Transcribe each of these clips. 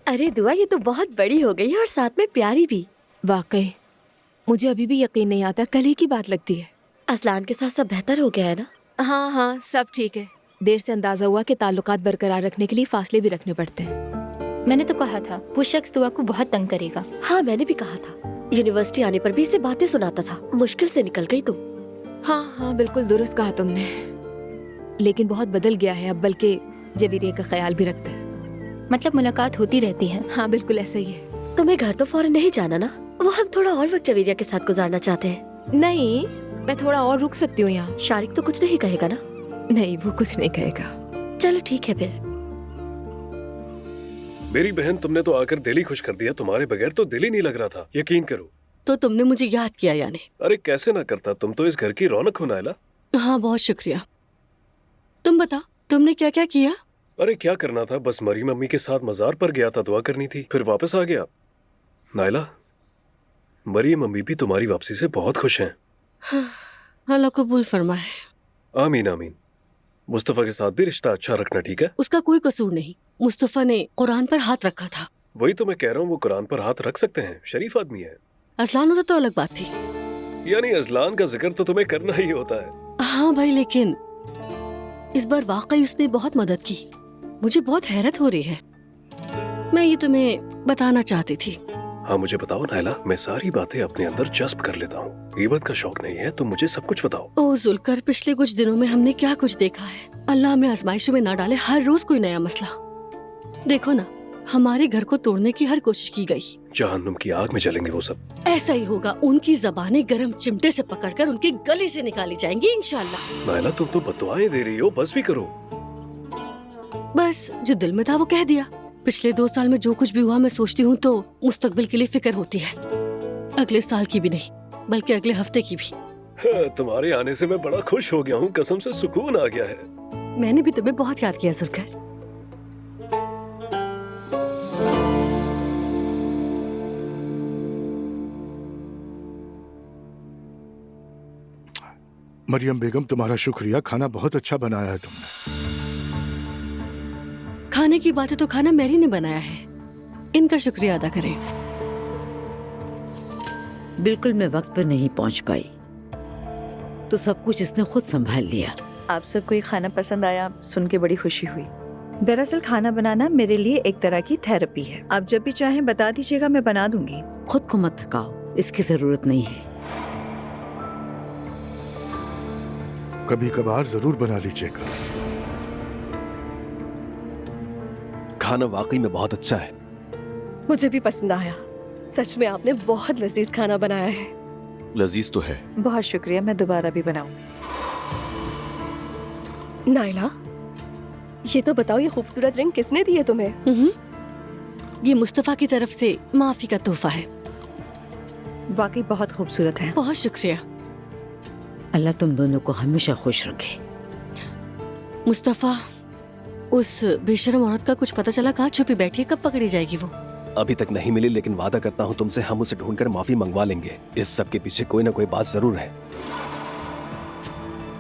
अरे दुआ, ये तो बहुत बड़ी हो गई है और साथ में प्यारी भी। वाकई मुझे अभी भी यकीन नहीं आता, कल ही की बात लगती है। असलान के साथ सब बेहतर हो गया है ना? हाँ हाँ, सब ठीक है। देर से अंदाजा हुआ कि ताल्लुकात बरकरार रखने के लिए फासले भी रखने पड़ते हैं। मैंने तो कहा था वो शख्स दुआ को बहुत तंग करेगा। हाँ, मैंने भी कहा था। यूनिवर्सिटी आने पर भी इसे बातें सुनाता था। मुश्किल से निकल गई तुम। हाँ हाँ, बिल्कुल दुरुस्त कहा तुमने। लेकिन बहुत बदल गया है अब, बल्कि जवीरिया का ख्याल भी रखता है। मतलब मुलाकात होती रहती है। हाँ बिल्कुल ऐसा ही है। तुम्हें घर तो फौरन नहीं जाना ना? वो हम थोड़ा और वक्त जवीरिया के साथ गुजारना चाहते हैं। नहीं, मैं थोड़ा और रुक सकती हूँ यहाँ। शारिक तो कुछ नहीं कहेगा ना? नहीं, वो कुछ नहीं कहेगा। चलो ठीक है फिर। मेरी बहन, तुमने तो आकर दिल ही खुश कर दिया। तुम्हारे बगैर तो दिल ही नहीं लग रहा था, यकीन करो। तो तुमने मुझे याद किया यानी? अरे कैसे ना करता, तुम तो इस घर की रौनक हो नायला। हाँ, बहुत शुक्रिया। तुम बताओ, तुमने क्या क्या किया? अरे क्या करना था, बस मरियम अम्मी के साथ मजार पर गया था, दुआ करनी थी, फिर वापस आ गया। नायला, मरियम अम्मी भी तुम्हारी वापसी से बहुत खुश हैं। अल्लाह कबूल फरमाए। आमीन आमीन। मुस्तफा के साथ भी रिश्ता अच्छा रखना, ठीक है? उसका कोई कसूर नहीं। मुस्तफा ने कुरान पर हाथ रखा था। वही तो मैं कह रहा हूँ, वो कुरान पर हाथ रख सकते हैं, शरीफ आदमी है। असलान होता तो अलग बात थी। यानी अजलान का जिक्र तो तुम्हें करना ही होता है। हाँ भाई, लेकिन इस बार वाकई उसने बहुत मदद की। मुझे बहुत हैरत हो रही है। मैं ये तुम्हें बताना चाहती थी। हाँ मुझे बताओ नायला, मैं सारी बातें अपने अंदर जज्ब कर लेता हूँ। गीबत का शौक नहीं है, तुम मुझे सब कुछ बताओ। ओ जुल्कर, पिछले कुछ दिनों में हमने क्या कुछ देखा है। अल्लाह हमें आजमाइशों में ना डाले, हर रोज कोई नया मसला। देखो ना, हमारे घर को तोड़ने की हर कोशिश की गई। जहन्नुम की आग में जलेंगे वो सब। ऐसा ही होगा। उनकी जबानें गरम चिमटे से पकड़कर उनके गले से निकाली जाएंगी इंशाल्लाह। नायला, तुम तो बद्दुआएं दे रही हो, बस भी करो। बस जो दिल में था वो कह दिया। पिछले 2 साल में जो कुछ भी हुआ, मैं सोचती हूँ तो मुस्तकबिल के लिए फिक्र होती है। अगले साल की भी नहीं, बल्कि अगले हफ्ते की भी। तुम्हारे आने से मैं बड़ा खुश हो गया हूँ, कसम से सुकून आ गया है। मैंने भी तुम्हें बहुत याद किया जुल्कर। मरियम बेगम, तुम्हारा शुक्रिया। खाना बहुत अच्छा बनाया है तुमने। खाने की बात है तो खाना मैरी ने बनाया है, इनका शुक्रिया अदा करें। बिल्कुल मैं वक्त पर नहीं पहुंच पाई, तो सब कुछ इसने खुद संभाल लिया। आप सबको ये खाना पसंद आया सुन के बड़ी खुशी हुई। दरअसल खाना बनाना मेरे लिए एक तरह की थेरेपी है। आप जब भी चाहें बता दीजिएगा, मैं बना दूंगी। खुद को मत थकाओ, इसकी जरूरत नहीं है। कभी कभार जरूर बना लीजिएगा। खाना वाकई में बहुत अच्छा है। मुझे भी पसंद आया। सच में आपने बहुत लजीज खाना बनाया है। लजीज तो है। बहुत शुक्रिया, मैं दोबारा भी बनाऊं। नायला, ये तो बताओ, ये खूबसूरत रिंग किसने दी है तुम्हें? ये मुस्तफा की तरफ से माफी का तोहफा है। वाकई बहुत खूबसूरत है। बहुत शुक्रिया। अल्लाह तुम दोनों को हमेशा खुश रखे। मुस्तफा, उस बेशरम औरत का कुछ पता चला? कहाँ छुपी बैठी है? कब पकड़ी जाएगी वो? अभी तक नहीं मिली, लेकिन वादा करता हूँ तुमसे, हम उसे ढूंढकर माफी मंगवा लेंगे। इस सब के पीछे कोई ना कोई बात जरूर है।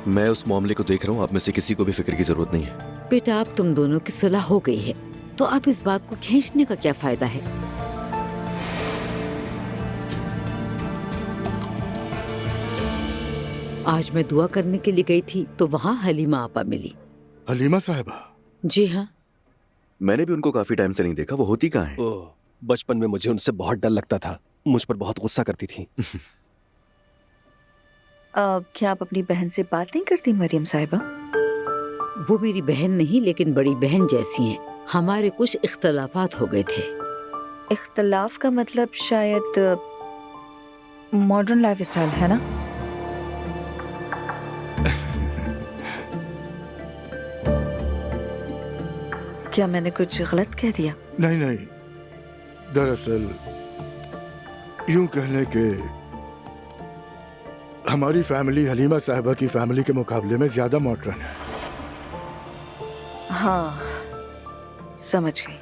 मैं उस मामले को देख रहा हूँ, आप में से किसी को भी फिक्र की जरूरत नहीं है। बेटा, अब तुम दोनों की सुलह हो गई है, तो अब इस बात को खींचने का क्या फायदा है? आज मैं दुआ करने के लिए गई थी तो वहाँ हलीमा आपा मिली। हलीमा साहिबा? जी हाँ। मैंने भी उनको काफी टाइम से नहीं देखा। वो होती कहाँ है? बचपन में मुझे उनसे बहुत डर लगता था, मुझ पर बहुत गुस्सा करती थी। क्या आप अपनी बहन से बात नहीं करती मरियम साहिबा? वो मेरी बहन नहीं, लेकिन बड़ी बहन जैसी हैं। हमारे कुछ इख्तलाफात हो गए थे। इख्तलाफ का मतलब शायद मॉडर्न लाइफ स्टाइल है ना? क्या मैंने कुछ गलत कह दिया? नहीं नहीं, दरअसल यूं कह लें कि हमारी फैमिली हलीमा साहिबा की फैमिली के मुकाबले में ज्यादा मॉडर्न है। हाँ, समझ गई।